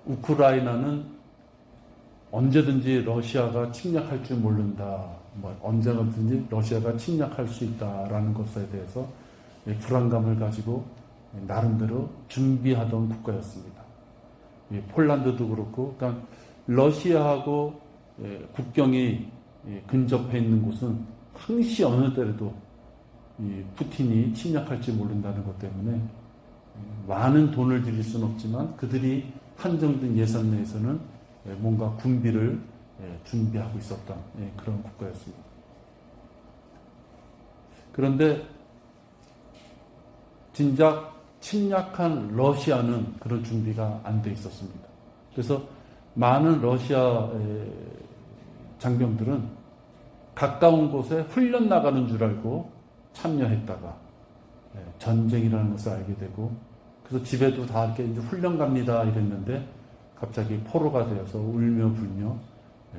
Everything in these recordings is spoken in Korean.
우크라이나는 언제든지 러시아가 침략할 줄 모른다. 언제든지 러시아가 침략할 수 있다라는 것에 대해서 불안감을 가지고 나름대로 준비하던 국가였습니다. 폴란드도 그렇고, 그러니까 러시아하고 국경이 근접해 있는 곳은 항시 어느 때라도 푸틴이 침략할지 모른다는 것 때문에 많은 돈을 들일 수는 없지만 그들이 한정된 예산 내에서는 뭔가 군비를 준비하고 있었던 그런 국가였습니다. 그런데 진작 침략한 러시아는 그런 준비가 안 돼 있었습니다. 그래서 많은 러시아 장병들은 가까운 곳에 훈련 나가는 줄 알고 참여했다가 전쟁이라는 것을 알게 되고, 그래서 집에도 다 이렇게 이제 훈련 갑니다 이랬는데 갑자기 포로가 되어서 울며 불며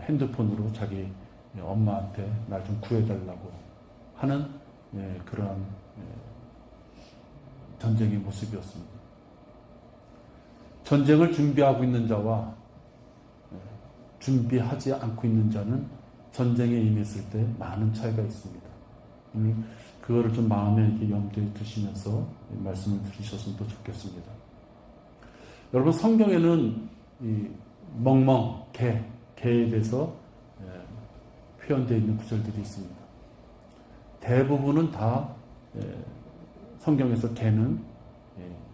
핸드폰으로 자기 엄마한테 날 좀 구해달라고 하는 그러한 전쟁의 모습이었습니다. 전쟁을 준비하고 있는 자와 준비하지 않고 있는 자는 전쟁에 임했을 때 많은 차이가 있습니다. 그거를 좀 마음에 이렇게 염두에 두시면서 말씀을 들으셨으면 또 좋겠습니다. 여러분, 성경에는 이 멍멍, 개에 대해서 표현되어 있는 구절들이 있습니다. 대부분은 다 성경에서 개는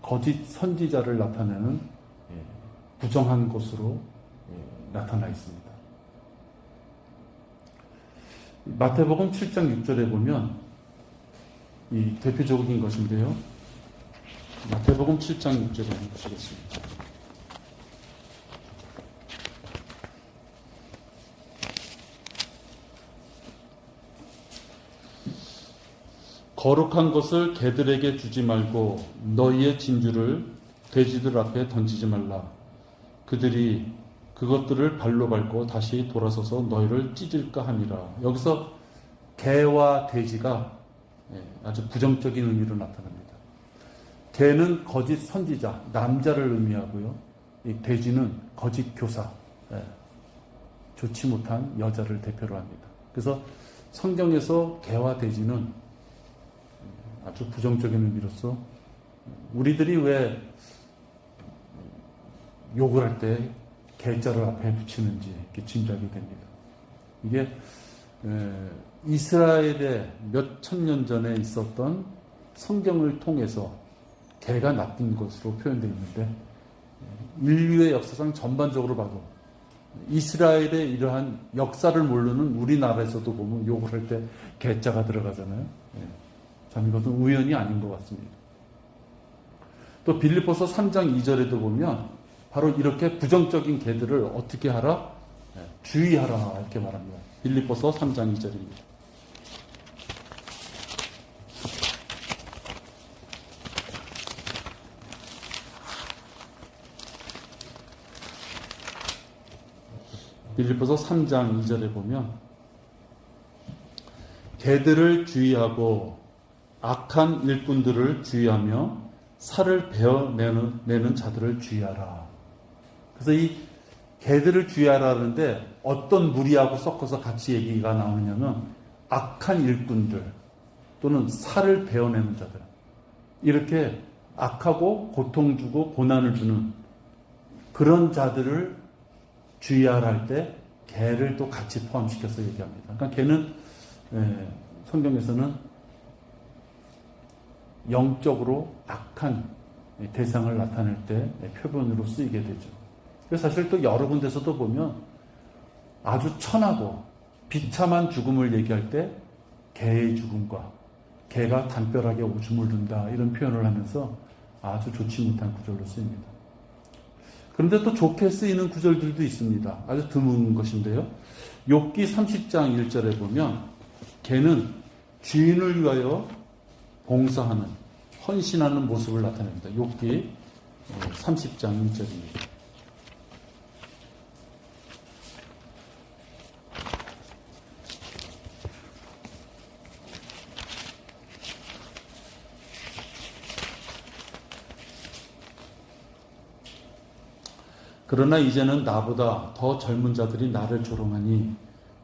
거짓 선지자를 나타내는 부정한 것으로 나타나 있습니다. 마태복음 7장 6절에 보면 이 대표적인 것인데요. 마태복음 7장 6절에 보시겠습니다. 거룩한 것을 개들에게 주지 말고 너희의 진주를 돼지들 앞에 던지지 말라. 그들이 그것들을 발로 밟고 다시 돌아서서 너희를 찢을까 함이라. 여기서 개와 돼지가 아주 부정적인 의미로 나타납니다. 개는 거짓 선지자, 남자를 의미하고요. 이 돼지는 거짓 교사, 좋지 못한 여자를 대표로 합니다. 그래서 성경에서 개와 돼지는 아주 부정적인 의미로서 우리들이 왜 욕을 할 때 개자를 앞에 붙이는지 이렇게 짐작이 됩니다. 이게 이스라엘에 몇 천 년 전에 있었던 성경을 통해서 개가 나쁜 것으로 표현되어 있는데, 인류의 역사상 전반적으로 봐도 이스라엘의 이러한 역사를 모르는 우리나라에서도 보면 욕을 할 때 개자가 들어가잖아요. 참 이것은 우연이 아닌 것 같습니다. 또 빌립보서 3장 2절에도 보면 바로 이렇게 부정적인 개들을 어떻게 하라? 주의하라 이렇게 말합니다. 빌립보서 3장 2절입니다. 빌립보서 3장 2절에 보면 개들을 주의하고 악한 일꾼들을 주의하며 살을 베어내는 자들을 주의하라. 그래서 이 개들을 주의하라는데 어떤 무리하고 섞어서 같이 얘기가 나오느냐면 악한 일꾼들 또는 살을 베어내는 자들, 이렇게 악하고 고통 주고 고난을 주는 그런 자들을 주의하라 할 때 개를 또 같이 포함시켜서 얘기합니다. 그러니까 개는 성경에서는 영적으로 악한 대상을 나타낼 때 표본으로 쓰이게 되죠. 그래서 사실 또 여러 군데서도 보면 아주 천하고 비참한 죽음을 얘기할 때 개의 죽음과 개가 담벼락에 오줌을 둔다 이런 표현을 하면서 아주 좋지 못한 구절로 쓰입니다. 그런데 또 좋게 쓰이는 구절들도 있습니다. 아주 드문 것인데요. 욥기 30장 1절에 보면 개는 주인을 위하여 봉사하는, 헌신하는 모습을 나타냅니다. 욥기 30장 1절입니다. 그러나 이제는 나보다 더 젊은 자들이 나를 조롱하니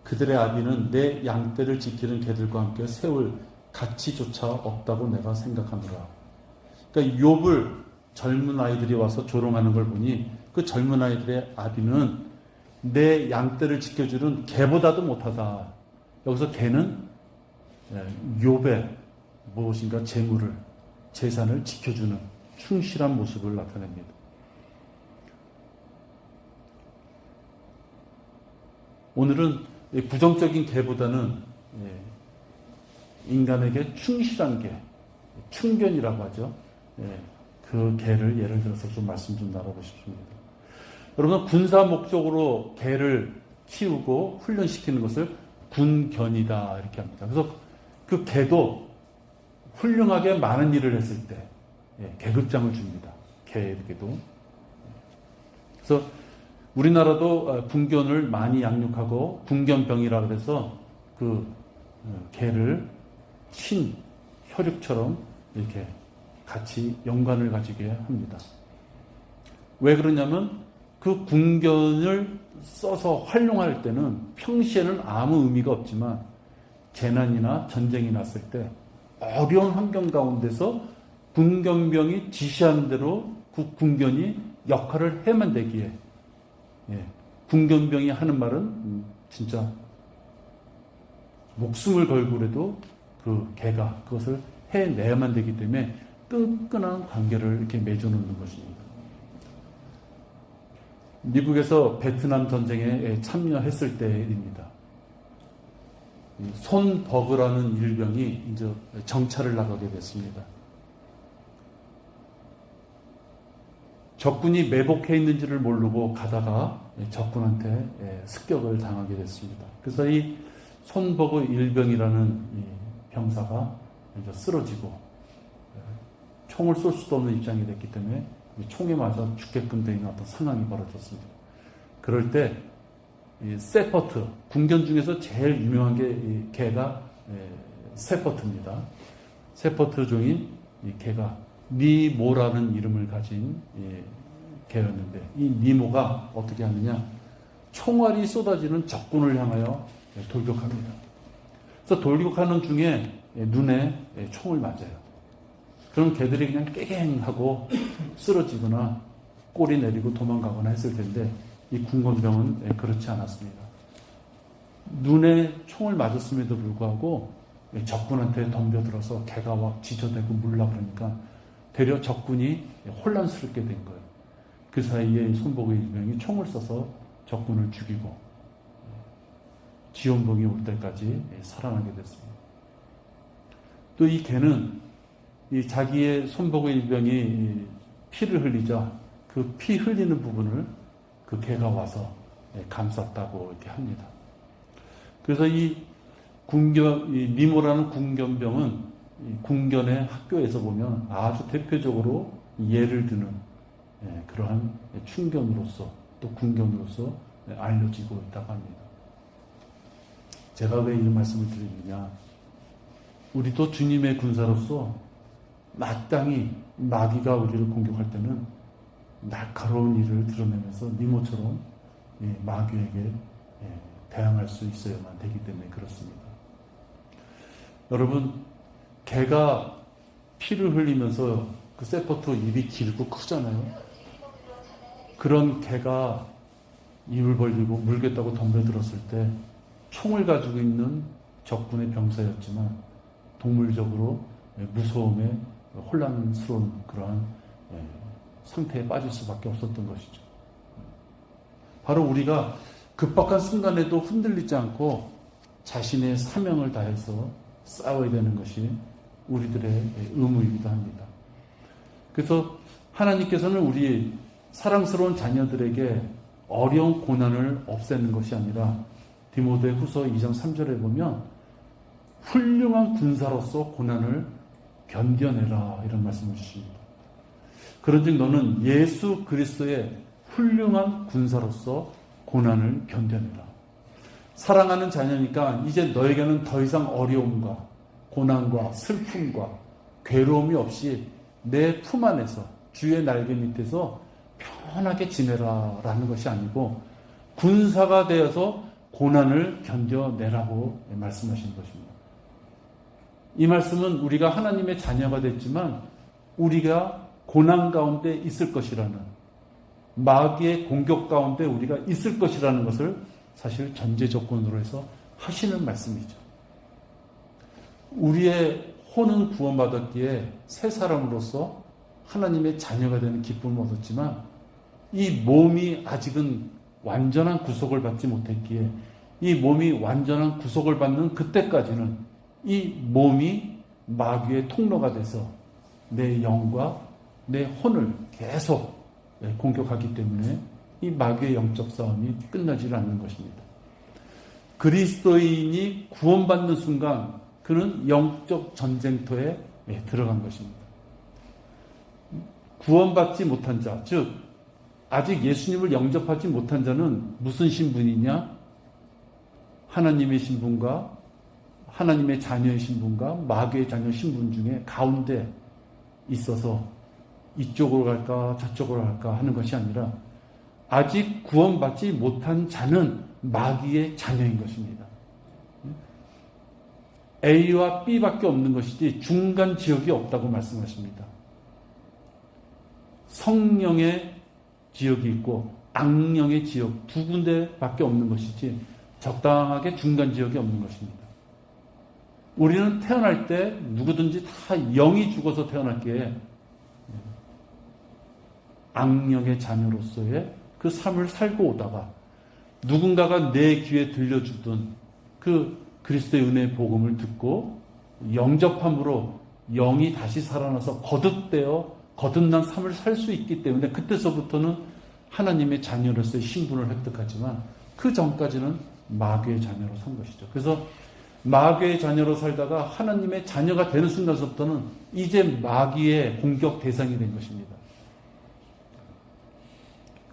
그들의 아비는 내 양떼를 지키는 개들과 함께 세울 가치조차 없다고 내가 생각하노라. 그러니까 욥을 젊은 아이들이 와서 조롱하는 걸 보니 그 젊은 아이들의 아비는 내 양떼를 지켜주는 개보다도 못하다. 여기서 개는 욥의 무엇인가 재물을, 재산을 지켜주는 충실한 모습을 나타냅니다. 오늘은 부정적인 개보다는 인간에게 충실한 개, 충견이라고 하죠. 그 개를 예를 들어서 좀 말씀 좀 나누고 싶습니다. 여러분, 군사 목적으로 개를 키우고 훈련시키는 것을 군견이다 이렇게 합니다. 그래서 그 개도 훌륭하게 많은 일을 했을 때 계급장을 줍니다. 개에게도. 그래서 우리나라도 군견을 많이 양육하고 군견병이라 그래서 그 개를 혈육처럼 이렇게 같이 연관을 가지게 합니다. 왜 그러냐면 그 군견을 써서 활용할 때는 평시에는 아무 의미가 없지만 재난이나 전쟁이 났을 때 어려운 환경 가운데서 군견병이 지시하는 대로 그 군견이 역할을 해만 되기에 군견병이 하는 말은 진짜 목숨을 걸고라도 그 개가 그것을 해내야만 되기 때문에 끈끈한 관계를 이렇게 맺어놓는 것입니다. 미국에서 베트남 전쟁에 참여했을 때입니다. 손버그라는 일병이 이제 정찰을 나가게 됐습니다. 적군이 매복해 있는지를 모르고 가다가 적군한테 습격을 당하게 됐습니다. 그래서 이 손버그 일병이라는 이 병사가 이제 쓰러지고 총을 쏠 수도 없는 입장이 됐기 때문에 총에 맞아 죽게끔 되는 어떤 상황이 벌어졌습니다. 그럴 때 이 세퍼트, 군견 중에서 제일 유명한 게 이 개가 세퍼트입니다. 세퍼트 종인 이 개가 니모라는 이름을 가진 개였는데 이 니모가 어떻게 하느냐, 총알이 쏟아지는 적군을 향하여 돌격합니다. 그래서 돌격하는 중에 눈에 총을 맞아요. 그럼 개들이 그냥 깨갱하고 쓰러지거나 꼬리 내리고 도망가거나 했을 텐데 이 군견병은 그렇지 않았습니다. 눈에 총을 맞았음에도 불구하고 적군한테 덤벼들어서 개가 막 지저대고 물라 그러니까 되려 적군이 혼란스럽게 된 거예요. 그 사이에 손버그 일병이 총을 쏴서 적군을 죽이고 지원봉이 올 때까지 살아나게 됐습니다. 또 이 개는 이 자기의 손버그 일병이 피를 흘리자 그 피 흘리는 부분을 그 개가 와서 감쌌다고 이렇게 합니다. 그래서 이 니모라는 군견병은 이 군견의 학교에서 보면 아주 대표적으로 예를 드는 그러한 충견으로서 또 군견으로서 알려지고 있다고 합니다. 제가 왜 이 말씀을 드리느냐, 우리도 주님의 군사로서 마땅히 마귀가 우리를 공격할 때는 날카로운 일을 드러내면서 니모처럼 마귀에게 대항할 수 있어야만 되기 때문에 그렇습니다. 여러분, 개가 피를 흘리면서 그 세퍼트 입이 길고 크잖아요. 그런 개가 입을 벌리고 물겠다고 덤벼들었을 때 총을 가지고 있는 적군의 병사였지만 동물적으로 무서움에 혼란스러운 그러한 상태에 빠질 수밖에 없었던 것이죠. 바로 우리가 급박한 순간에도 흔들리지 않고 자신의 사명을 다해서 싸워야 되는 것이 우리들의 의무이기도 합니다. 그래서 하나님께서는 우리 사랑스러운 자녀들에게 어려운 고난을 없애는 것이 아니라 디모데 후서 2장 3절에 보면 훌륭한 군사로서 고난을 견뎌내라 이런 말씀을 주십니다. 그런즉 너는 예수 그리스도의 훌륭한 군사로서 고난을 견뎌내라. 사랑하는 자녀니까 이제 너에게는 더 이상 어려움과 고난과 슬픔과 괴로움이 없이 내 품 안에서 주의 날개 밑에서 편하게 지내라라는 것이 아니고 군사가 되어서 고난을 견뎌내라고 말씀하신 것입니다. 이 말씀은 우리가 하나님의 자녀가 됐지만 우리가 고난 가운데 있을 것이라는, 마귀의 공격 가운데 우리가 있을 것이라는 것을 사실 전제 조건으로 해서 하시는 말씀이죠. 우리의 혼은 구원받았기에 새 사람으로서 하나님의 자녀가 되는 기쁨을 얻었지만 이 몸이 아직은 완전한 구속을 받지 못했기에 이 몸이 완전한 구속을 받는 그때까지는 이 몸이 마귀의 통로가 돼서 내 영과 내 혼을 계속 공격하기 때문에 이 마귀의 영적 싸움이 끝나지 않는 것입니다. 그리스도인이 구원받는 순간 그는 영적 전쟁터에 들어간 것입니다. 구원받지 못한 자, 즉 아직 예수님을 영접하지 못한 자는 무슨 신분이냐? 하나님의 신분과 하나님의 자녀의 신분과 마귀의 자녀 신분 중에 가운데 있어서 이쪽으로 갈까 저쪽으로 갈까 하는 것이 아니라 아직 구원받지 못한 자는 마귀의 자녀인 것입니다. A와 B밖에 없는 것이지 중간 지역이 없다고 말씀하십니다. 성령의 지역이 있고 악령의 지역 두 군데밖에 없는 것이지 적당하게 중간 지역이 없는 것입니다. 우리는 태어날 때 누구든지 다 영이 죽어서 태어났기에 악령의 자녀로서의 그 삶을 살고 오다가 누군가가 내 귀에 들려주던 그 그리스도의 은혜의 복음을 듣고 영접함으로 영이 다시 살아나서 거듭난 삶을 살 수 있기 때문에 그때서부터는 하나님의 자녀로서의 신분을 획득하지만 그 전까지는 마귀의 자녀로 산 것이죠. 그래서 마귀의 자녀로 살다가 하나님의 자녀가 되는 순간서부터는 이제 마귀의 공격 대상이 된 것입니다.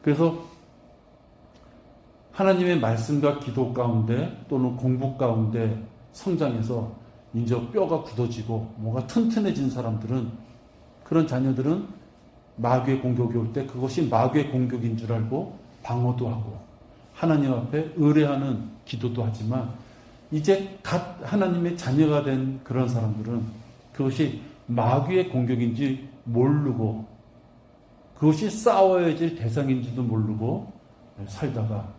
그래서 하나님의 말씀과 기도 가운데 또는 공부 가운데 성장해서 이제 뼈가 굳어지고 뭐가 튼튼해진 사람들은, 그런 자녀들은 마귀의 공격이 올 때 그것이 마귀의 공격인 줄 알고 방어도 하고 하나님 앞에 의뢰하는 기도도 하지만 이제 갓 하나님의 자녀가 된 그런 사람들은 그것이 마귀의 공격인지 모르고 그것이 싸워야 될 대상인지도 모르고 살다가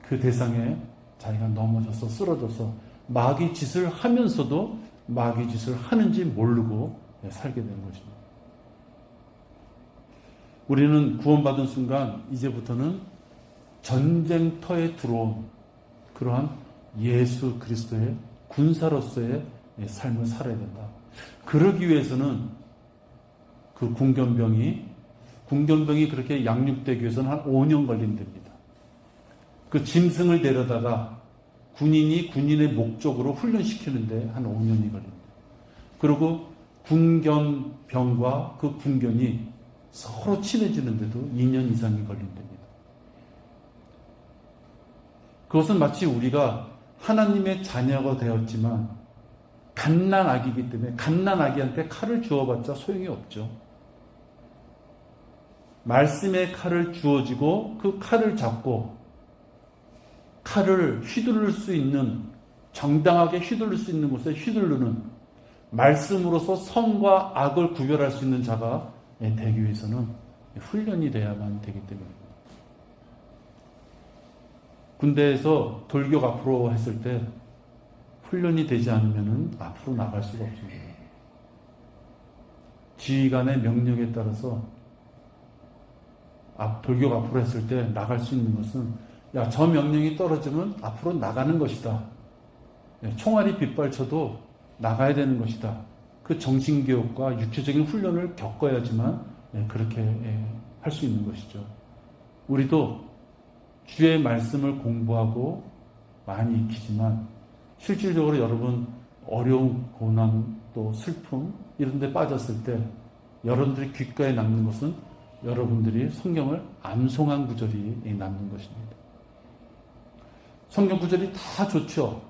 그 대상에 자기가 넘어져서 쓰러져서 마귀 짓을 하면서도 마귀 짓을 하는지 모르고 살게 되는 것입니다. 우리는 구원받은 순간 이제부터는 전쟁터에 들어온 그러한 예수 그리스도의 군사로서의 삶을 살아야 된다. 그러기 위해서는 그 군견병이 그렇게 양육되기 위해서는 한 5년 걸린답니다. 그 짐승을 데려다가 군인이 군인의 목적으로 훈련시키는데 한 5년이 걸립니다. 그리고 군견병과 그 군견이 서로 친해지는데도 2년 이상이 걸린답니다. 그것은 마치 우리가 하나님의 자녀가 되었지만 갓난아기이기 때문에 갓난아기한테 칼을 주어봤자 소용이 없죠. 말씀의 칼을 주어지고 그 칼을 잡고 칼을 휘두를 수 있는, 정당하게 휘두를 수 있는 곳에 휘두르는, 말씀으로서 선과 악을 구별할 수 있는 자가 되기 위해서는 훈련이 돼야만 되기 때문입니다. 군대에서 돌격 앞으로 했을 때 훈련이 되지 않으면 앞으로 나갈 수가 없습니다. 지휘관의 명령에 따라서 돌격 앞으로 했을 때 나갈 수 있는 것은 저 명령이 떨어지면 앞으로 나가는 것이다. 총알이 빗발쳐도 나가야 되는 것이다. 그 정신교육과 육체적인 훈련을 겪어야지만 그렇게 할 수 있는 것이죠. 우리도 주의 말씀을 공부하고 많이 익히지만 실질적으로 여러분 어려운 고난 또 슬픔 이런 데 빠졌을 때 여러분들이 귓가에 남는 것은 여러분들이 성경을 암송한 구절이 남는 것입니다. 성경 구절이 다 좋죠.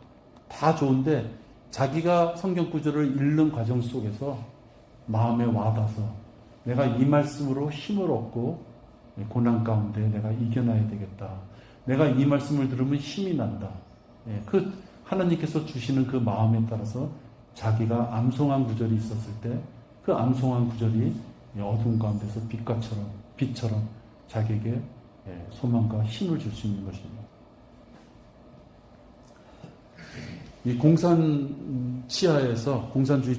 다 좋은데 자기가 성경 구절을 읽는 과정 속에서 마음에 와닿아서 내가 이 말씀으로 힘을 얻고 고난 가운데 내가 이겨나야 되겠다. 내가 이 말씀을 들으면 힘이 난다. 그 하나님께서 주시는 그 마음에 따라서 자기가 암송한 구절이 있었을 때 그 암송한 구절이 어둠 가운데서 빛처럼 자기에게 소망과 힘을 줄 수 있는 것입니다. 이 공산주의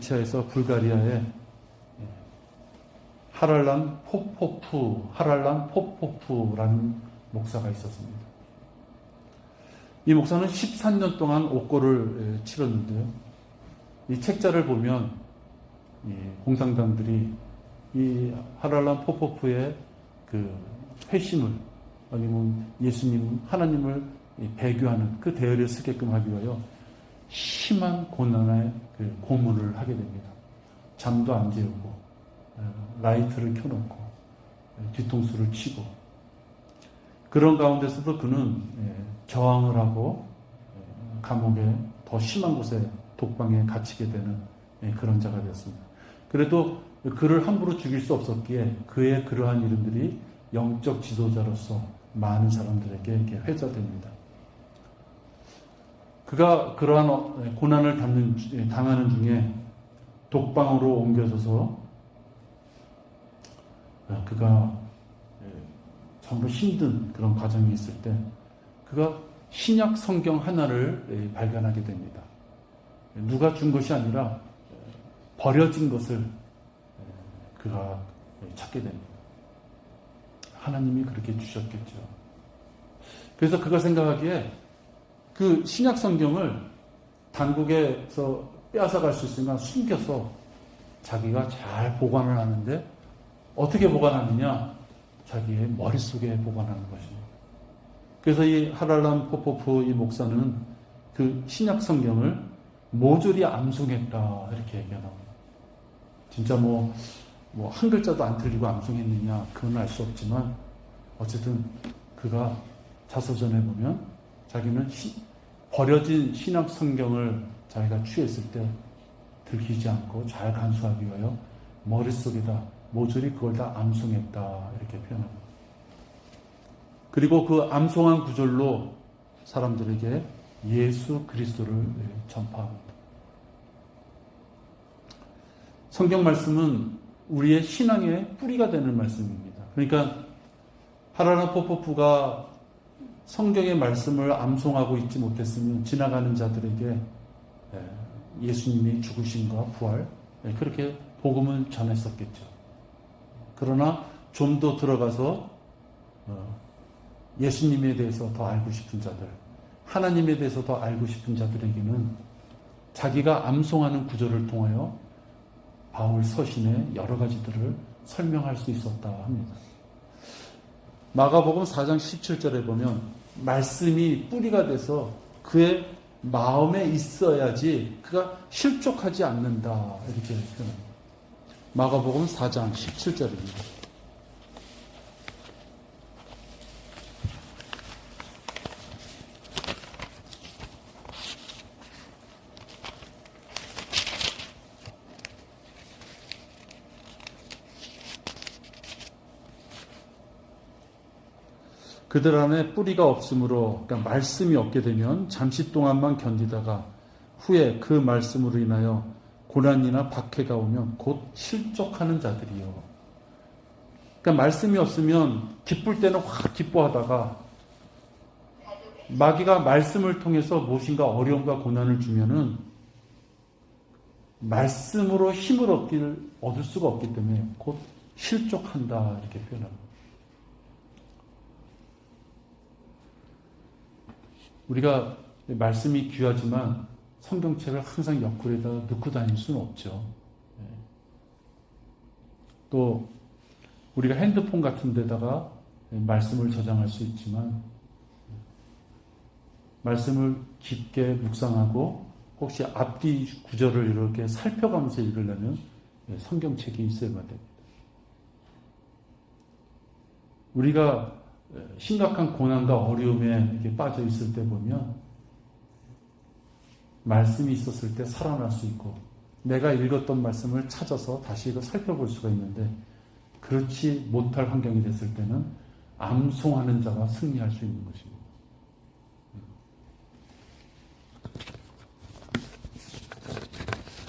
치하에서 불가리아에 하랄람 포포프라는 목사가 있었습니다. 이 목사는 13년 동안 옥고를 치렀는데요. 이 책자를 보면 이 공산당들이 이 하랄람 포포프의 그 회심을 아니면 예수님, 하나님을 배교하는 그 대열에 서게끔 하기 위하여 심한 고난의 그 고문을 하게 됩니다. 잠도 안 재우고 라이트를 켜놓고 뒤통수를 치고 그런 가운데서도 그는 저항을 하고 감옥에 더 심한 곳에 독방에 갇히게 되는 그런 자가 되었습니다. 그래도 그를 함부로 죽일 수 없었기에 그의 그러한 이름들이 영적 지도자로서 많은 사람들에게 회자됩니다. 그가 그러한 고난을 당하는 중에 독방으로 옮겨져서 그가 정말 힘든 그런 과정이 있을 때 그가 신약 성경 하나를 발견하게 됩니다. 누가 준 것이 아니라 버려진 것을 그가 찾게 됩니다. 하나님이 그렇게 주셨겠죠. 그래서 그가 생각하기에 그 신약 성경을 당국에서 빼앗아갈 수 있으니까 숨겨서 자기가 잘 보관을 하는데 어떻게 보관하느냐? 자기의 머릿속에 보관하는 것입니다. 그래서 이 하랄람 포포프 이 목사는 그 신약 성경을 모조리 암송했다 이렇게 얘기합니다. 진짜 뭐 한 글자도 안 틀리고 암송했느냐 그건 알 수 없지만 어쨌든 그가 자서전에 보면 자기는 버려진 신약 성경을 자기가 취했을 때 들키지 않고 잘 간수하기 위하여 머릿속에다 모조리 그걸 다 암송했다 이렇게 표현합니다. 그리고 그 암송한 구절로 사람들에게 예수 그리스도를 전파합니다. 성경 말씀은 우리의 신앙의 뿌리가 되는 말씀입니다. 그러니까 하랄람 포포프가 성경의 말씀을 암송하고 있지 못했으면 지나가는 자들에게 예수님의 죽으심과 부활 그렇게 복음을 전했었겠죠. 그러나 좀 더 들어가서 예수님에 대해서 더 알고 싶은 자들, 하나님에 대해서 더 알고 싶은 자들에게는 자기가 암송하는 구절을 통하여 바울 서신의 여러 가지들을 설명할 수 있었다 합니다. 마가복음 4장 17절에 보면 말씀이 뿌리가 돼서 그의 마음에 있어야지 그가 실족하지 않는다 이렇게 표현합니다. 마가복음 4장 17절입니다. 그들 안에 뿌리가 없으므로 그러니까 말씀이 없게 되면 잠시 동안만 견디다가 후에 그 말씀으로 인하여 고난이나 박해가 오면 곧 실족하는 자들이요. 그러니까 말씀이 없으면 기쁠 때는 확 기뻐하다가 마귀가 말씀을 통해서 무엇인가 어려움과 고난을 주면은 말씀으로 힘을 얻을 수가 없기 때문에 곧 실족한다 이렇게 표현합니다. 우리가 말씀이 귀하지만 성경책을 항상 옆구리에다 넣고 다닐 수는 없죠. 또 우리가 핸드폰 같은 데다가 말씀을 저장할 수 있지만 말씀을 깊게 묵상하고 혹시 앞뒤 구절을 이렇게 살펴가면서 읽으려면 성경책이 있어야만 됩니다. 우리가 심각한 고난과 어려움에 이렇게 빠져 있을 때 보면 말씀이 있었을 때 살아날 수 있고 내가 읽었던 말씀을 찾아서 다시 이거 살펴볼 수가 있는데 그렇지 못할 환경이 됐을 때는 암송하는 자가 승리할 수 있는 것입니다.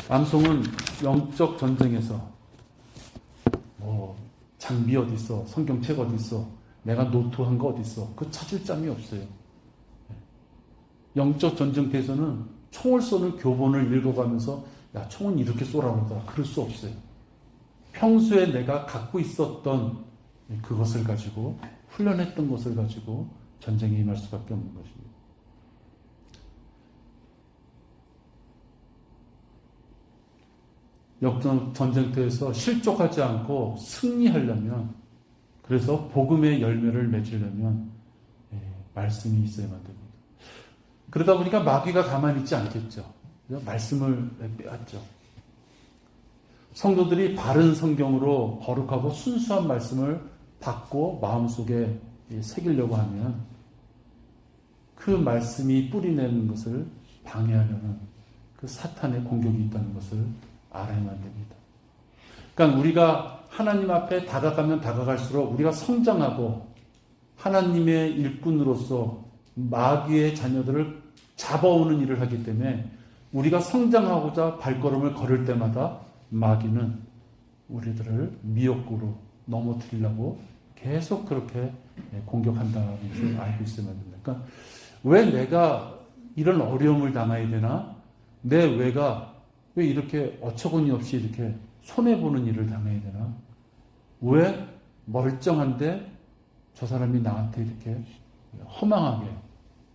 암송은 영적 전쟁에서 장비 어디 있어, 성경책 어디 있어, 내가 노트한 거 어디 있어, 그 찾을 짬이 없어요. 영적 전쟁터에서는 총을 쏘는 교본을 읽어가면서 야, 총은 이렇게 쏘라고 하더라, 그럴 수 없어요. 평소에 내가 갖고 있었던 그것을 가지고, 훈련했던 것을 가지고 전쟁에 임할 수밖에 없는 것입니다. 역전 전쟁터에서 실족하지 않고 승리하려면, 그래서 복음의 열매를 맺으려면 말씀이 있어야만 됩니다. 그러다 보니까 마귀가 가만히 있지 않겠죠. 말씀을 빼앗죠. 성도들이 바른 성경으로 거룩하고 순수한 말씀을 받고 마음속에 새기려고 하면 그 말씀이 뿌리내는 것을 방해하려는 그 사탄의 공격이 있다는 것을 알아야만 됩니다. 그러니까 우리가 하나님 앞에 다가가면 다가갈수록 우리가 성장하고 하나님의 일꾼으로서 마귀의 자녀들을 잡아오는 일을 하기 때문에 우리가 성장하고자 발걸음을 걸을 때마다 마귀는 우리들을 미혹구로 넘어뜨리려고 계속 그렇게 공격한다는 것을 알고 있어야만 됩니다. 그러니까 왜 내가 이런 어려움을 당해야 되나? 내 외가 왜 이렇게 어처구니 없이 이렇게 손해보는 일을 당해야 되나? 왜 멀쩡한데 저 사람이 나한테 이렇게 허망하게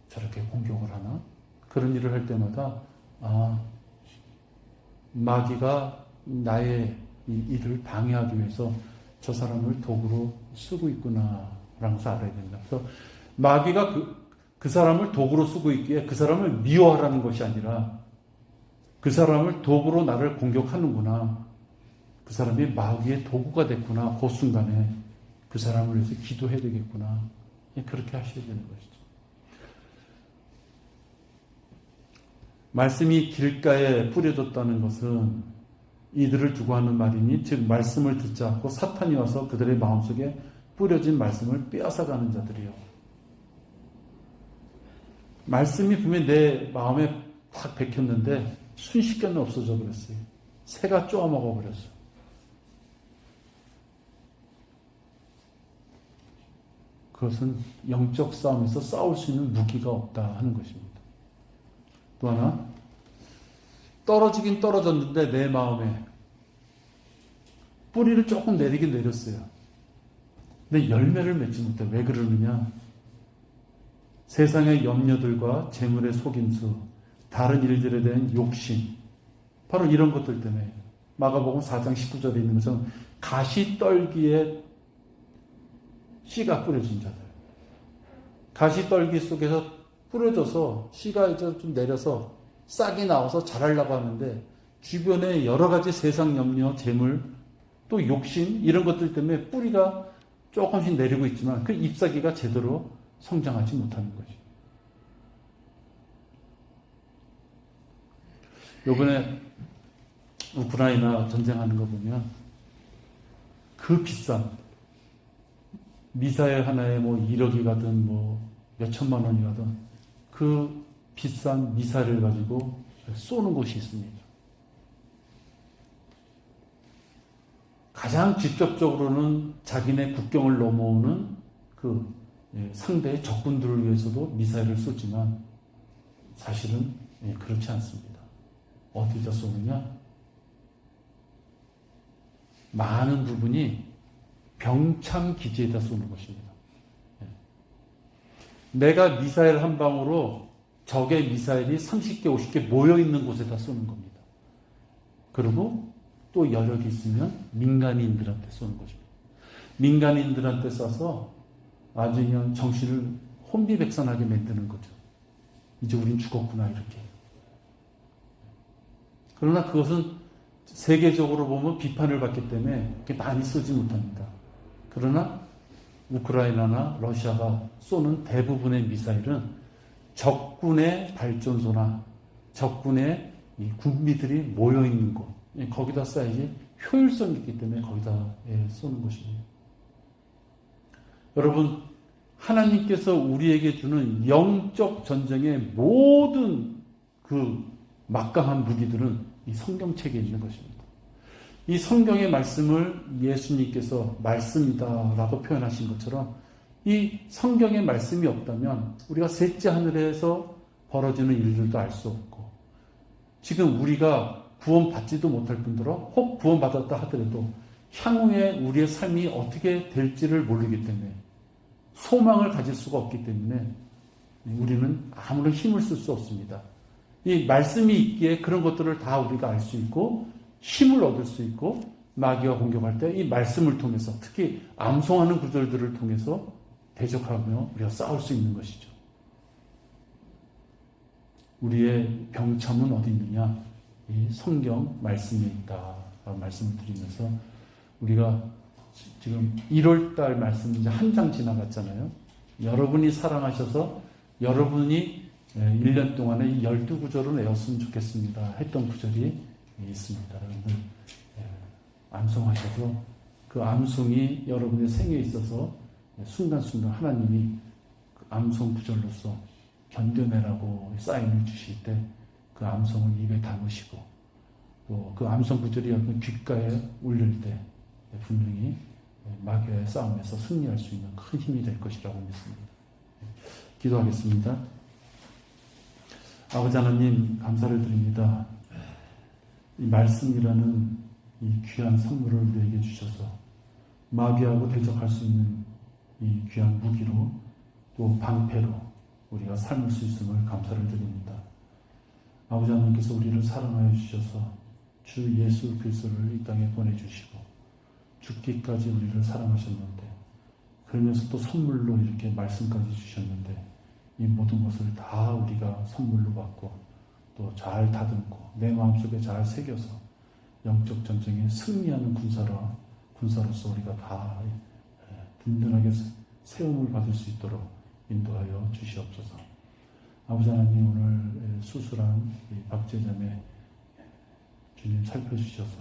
저렇게 공격을 하나? 그런 일을 할 때마다 마귀가 나의 이 일을 방해하기 위해서 저 사람을 도구로 쓰고 있구나 라는 것을 알아야 된다. 그래서 마귀가 그 사람을 도구로 쓰고 있기에 그 사람을 미워하라는 것이 아니라 그 사람을 도구로 나를 공격하는구나, 그 사람이 마귀의 도구가 됐구나, 그 순간에 그 사람을 위해서 기도해야 되겠구나, 그렇게 하셔야 되는 것이죠. 말씀이 길가에 뿌려졌다는 것은 이들을 두고 하는 말이니, 즉 말씀을 듣지 않고 사탄이 와서 그들의 마음속에 뿌려진 말씀을 빼앗아가는 자들이요. 말씀이 분명히 내 마음에 탁 박혔는데 순식간에 없어져 버렸어요. 새가 쪼아먹어 버렸어. 그것은 영적 싸움에서 싸울 수 있는 무기가 없다 하는 것입니다. 또 하나, 떨어지긴 떨어졌는데 내 마음에 뿌리를 조금 내리긴 내렸어요. 근데 열매를 맺지 못해. 왜 그러느냐? 세상의 염려들과 재물의 속임수, 다른 일들에 대한 욕심, 바로 이런 것들 때문에 마가복음 4장 19절에 있는 것은 가시떨기에 씨가 뿌려진 자들, 가시떨기 속에서 뿌려져서 씨가 이제 좀 내려서 싹이 나와서 자라려고 하는데 주변에 여러 가지 세상 염려, 재물, 또 욕심, 이런 것들 때문에 뿌리가 조금씩 내리고 있지만 그 잎사귀가 제대로 성장하지 못하는 것이죠. 요번에 우크라이나 전쟁하는 거 보면 그 비싼 미사일 하나에 뭐 1억이 가든 뭐 몇천만 원이 가든 그 비싼 미사일을 가지고 쏘는 곳이 있습니다. 가장 직접적으로는 자기네 국경을 넘어오는 그 상대의 적군들을 위해서도 미사일을 쏘지만 사실은 그렇지 않습니다. 어디다 쏘느냐? 많은 부분이 병참 기지에다 쏘는 것입니다. 내가 미사일 한 방으로 적의 미사일이 30개, 50개 모여있는 곳에다 쏘는 겁니다. 그리고 또 여력이 있으면 민간인들한테 쏘는 것입니다. 민간인들한테 쏴서 아주 그냥 정신을 혼비백산하게 만드는 거죠. 이제 우린 죽었구나, 이렇게. 그러나 그것은 세계적으로 보면 비판을 받기 때문에 그렇게 많이 쏘지 못합니다. 그러나 우크라이나나 러시아가 쏘는 대부분의 미사일은 적군의 발전소나 적군의 이 군비들이 모여있는 곳, 거기다 쏴야지 효율성이 있기 때문에 거기다 쏘는 것입니다. 여러분, 하나님께서 우리에게 주는 영적 전쟁의 모든 그 막강한 무기들은 이 성경책에 있는 것입니다. 이 성경의 말씀을 예수님께서 말씀이다라고 표현하신 것처럼 이 성경의 말씀이 없다면 우리가 셋째 하늘에서 벌어지는 일들도 알 수 없고, 지금 우리가 구원받지도 못할 뿐더러 혹 구원받았다 하더라도 향후에 우리의 삶이 어떻게 될지를 모르기 때문에, 소망을 가질 수가 없기 때문에 우리는 아무런 힘을 쓸 수 없습니다. 이 말씀이 있기에 그런 것들을 다 우리가 알 수 있고 힘을 얻을 수 있고, 마귀가 공격할 때 이 말씀을 통해서, 특히 암송하는 구절들을 통해서 대적하며 우리가 싸울 수 있는 것이죠. 우리의 병참은 어디 있느냐? 이 성경 말씀에 있다라고 말씀을 드리면서, 우리가 지금 1월달 말씀 이제 한 장 지나갔잖아요. 여러분이 사랑하셔서 여러분이 1년 동안에 이 12구절을 외웠으면 좋겠습니다 했던 구절이 있습니다. 여러분들 암송하셔서 그 암송이 여러분의 생에 있어서 순간순간 하나님이 그 암송 구절로서 견뎌내라고 사인을 주실 때 그 암송을 입에 담으시고, 또 그 암송 구절이 여러분 귓가에 울릴 때 분명히 마귀와의 싸움에서 승리할 수 있는 큰 힘이 될 것이라고 믿습니다. 기도하겠습니다. 아버지 하나님, 감사를 드립니다. 이 말씀이라는 이 귀한 선물을 우리에게 주셔서 마귀하고 대적할 수 있는 이 귀한 무기로, 또 방패로 우리가 삶을 수 있음을 감사를 드립니다. 아버지 하나님께서 우리를 사랑하여 주셔서 주 예수 그리스도를 이 땅에 보내주시고 죽기까지 우리를 사랑하셨는데, 그러면서 또 선물로 이렇게 말씀까지 주셨는데, 이 모든 것을 다 우리가 선물로 받고 또 잘 다듬고 내 마음속에 잘 새겨서 영적 전쟁에 승리하는 군사로서 우리가 다 든든하게 세움을 받을 수 있도록 인도하여 주시옵소서. 아버지 하나님, 오늘 수술한 박제자매 주님 살펴주셔서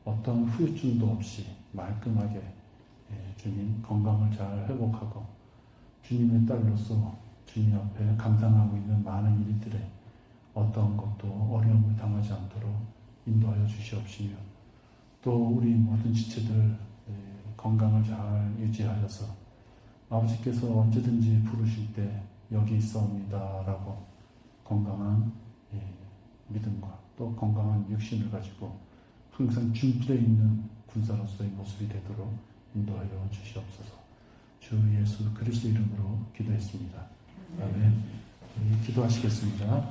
어떤 후유증도 없이 말끔하게 주님 건강을 잘 회복하고, 주님의 딸로서 주님 앞에 감당하고 있는 많은 일들에 어떤 것도 어려움을 당하지 않도록 인도하여 주시옵시며, 또 우리 모든 지체들 건강을 잘 유지하여서 아버지께서 언제든지 부르실 때 여기 있사옵니다 라고 건강한 믿음과 또 건강한 육신을 가지고 항상 준비되어 있는 군사로서의 모습이 되도록 인도하여 주시옵소서. 주 예수 그리스도 이름으로 기도했습니다. 아멘. 기도하시겠습니다.